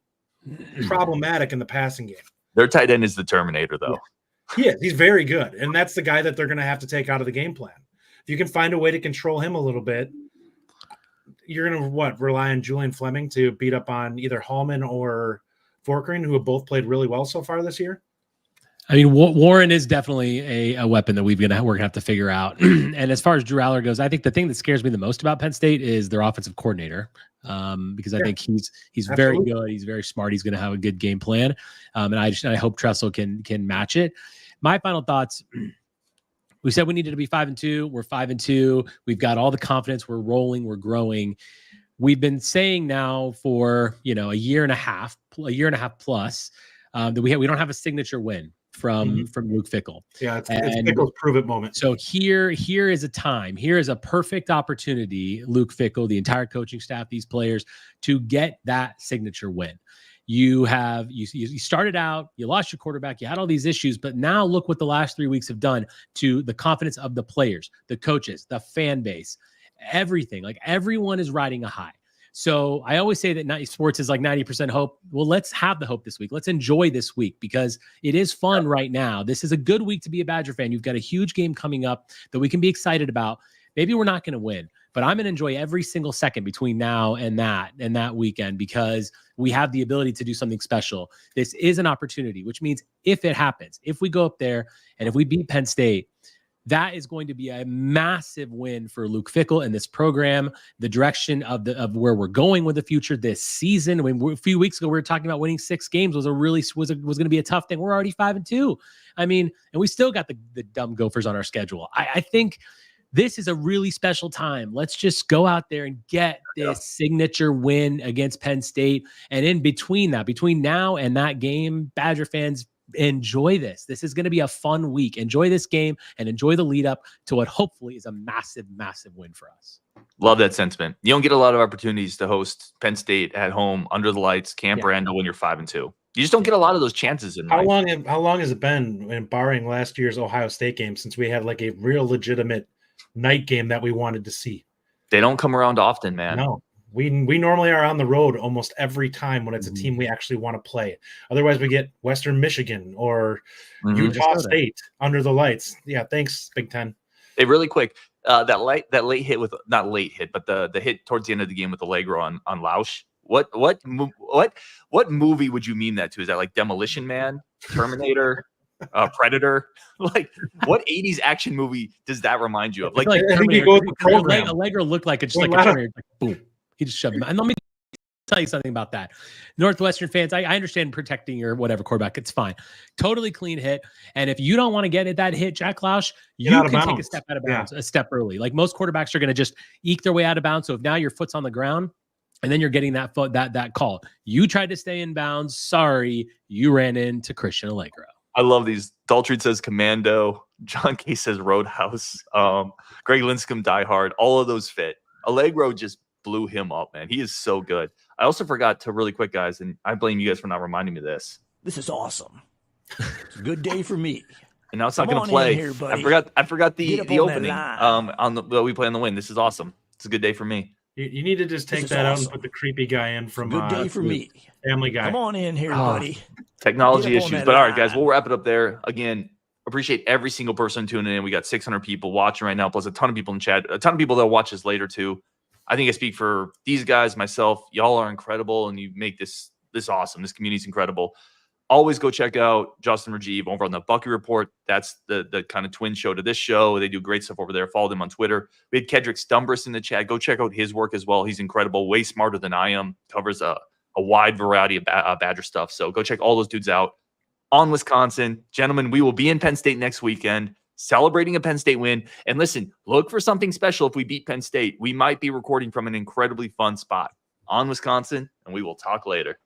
C: problematic in the passing game.
A: Their tight end is the Terminator, though.
C: Yeah, he's very good. And that's the guy that they're going to have to take out of the game plan. If you can find a way to control him a little bit, you're going to rely on Julian Fleming to beat up on either Hallman or Forkering, who have both played really well so far this year.
D: I mean, Warren is definitely a weapon that we're gonna have to figure out. And as far as Drew Aller goes, I think the thing that scares me the most about Penn State is their offensive coordinator, because I think he's very good. He's very smart. He's going to have a good game plan, and I hope Tressel can match it. My final thoughts. We said we needed to be 5-2. We're 5-2. We've got all the confidence. We're rolling. We're growing. We've been saying now for a year and a half plus that we don't have a signature win from Luke Fickell.
C: Yeah, it's Fickell's prove it moment.
D: So here is a time. Here is a perfect opportunity, Luke Fickell, the entire coaching staff, these players, to get that signature win. You started out, you lost your quarterback, you had all these issues, but now look what the last 3 weeks have done to the confidence of the players, the coaches, the fan base, everything. Like, everyone is riding a high. So I always say that sports is like 90% hope. Well, let's have the hope this week. Let's enjoy this week, because it is fun right now. This is a good week to be a Badger fan. You've got a huge game coming up that we can be excited about. Maybe we're not going to win, but I'm going to enjoy every single second between now and that weekend, because we have the ability to do something special. This is an opportunity, which means if it happens, if we go up there and if we beat Penn State, that is going to be a massive win for Luke Fickell and this program, the direction of where we're going with the future this season. A few weeks ago, we were talking about winning 6 games was going to be a tough thing. We're already 5-2. I mean, and we still got the dumb Gophers on our schedule. I think this is a really special time. Let's just go out there and get this signature win against Penn State. And in between now and that game, Badger fans, enjoy this. This is going to be a fun week. Enjoy this game and enjoy the lead up to what hopefully is a massive, massive win for us.
A: Love that sentiment. You don't get a lot of opportunities to host Penn State at home under the lights, Camp Randall, when you're 5-2. You just don't get a lot of those chances in life.
C: How long has it been, barring last year's Ohio State game, since we had like a real legitimate night game that we wanted to see?
A: They don't come around often, man.
C: No. We normally are on the road almost every time when it's a team we actually want to play. Otherwise, we get Western Michigan or Utah State under the lights. Yeah, thanks, Big Ten.
A: Hey, really quick, that late hit with, not late hit, but the hit towards the end of the game with Allegro on Lausch. What movie would you meme that to? Is that like Demolition Man, Terminator, Predator? Like, what 80s action movie does that remind you of? Like,
C: I think you go with the program.
D: Allegro looked like it's just like a Terminator, like boom. He just shoved him. And let me tell you something about that. Northwestern fans, I understand protecting your whatever quarterback. It's fine. Totally clean hit. And if you don't want to get that hit, Jack Lausch, you can take a step out of bounds, a step early. Like, most quarterbacks are going to just eke their way out of bounds. So if now your foot's on the ground and then you're getting that call, you tried to stay in bounds. Sorry, you ran into Christian Allegro.
A: I love these. Daltrey says Commando. John K says Roadhouse. Greg Linscomb, Die Hard. All of those fit. Allegro just blew him up, man. He is so good. I also forgot to really quick, guys, and I blame you guys for not reminding me of this.
E: This is awesome. It's a good day for me.
A: And now it's not going to play.
E: Here,
A: I forgot the
E: on
A: opening on the we play on the win. This is awesome. It's a good day for me.
C: You need to just take that out and put the creepy guy in from
E: good day for me.
C: Family Guy.
E: Come on in here, buddy.
A: Technology issues. But all right, guys, we'll wrap it up there. Again, appreciate every single person tuning in. We got 600 people watching right now, plus a ton of people in chat, a ton of people that watch us later too. I think I speak for these guys, myself. Y'all are incredible, and you make this awesome. This community is incredible. Always go check out Justin Rajiv over on the Bucky Report. That's the kind of twin show to this show. They do great stuff over there. Follow them on Twitter. We had Kedrick Stumbris in the chat. Go check out his work as well. He's incredible, way smarter than I am. Covers a wide variety of Badger stuff. So go check all those dudes out. On Wisconsin, gentlemen, we will be in Penn State next weekend, celebrating a Penn State win. And listen, look for something special if we beat Penn State. We might be recording from an incredibly fun spot. On Wisconsin, and we will talk later.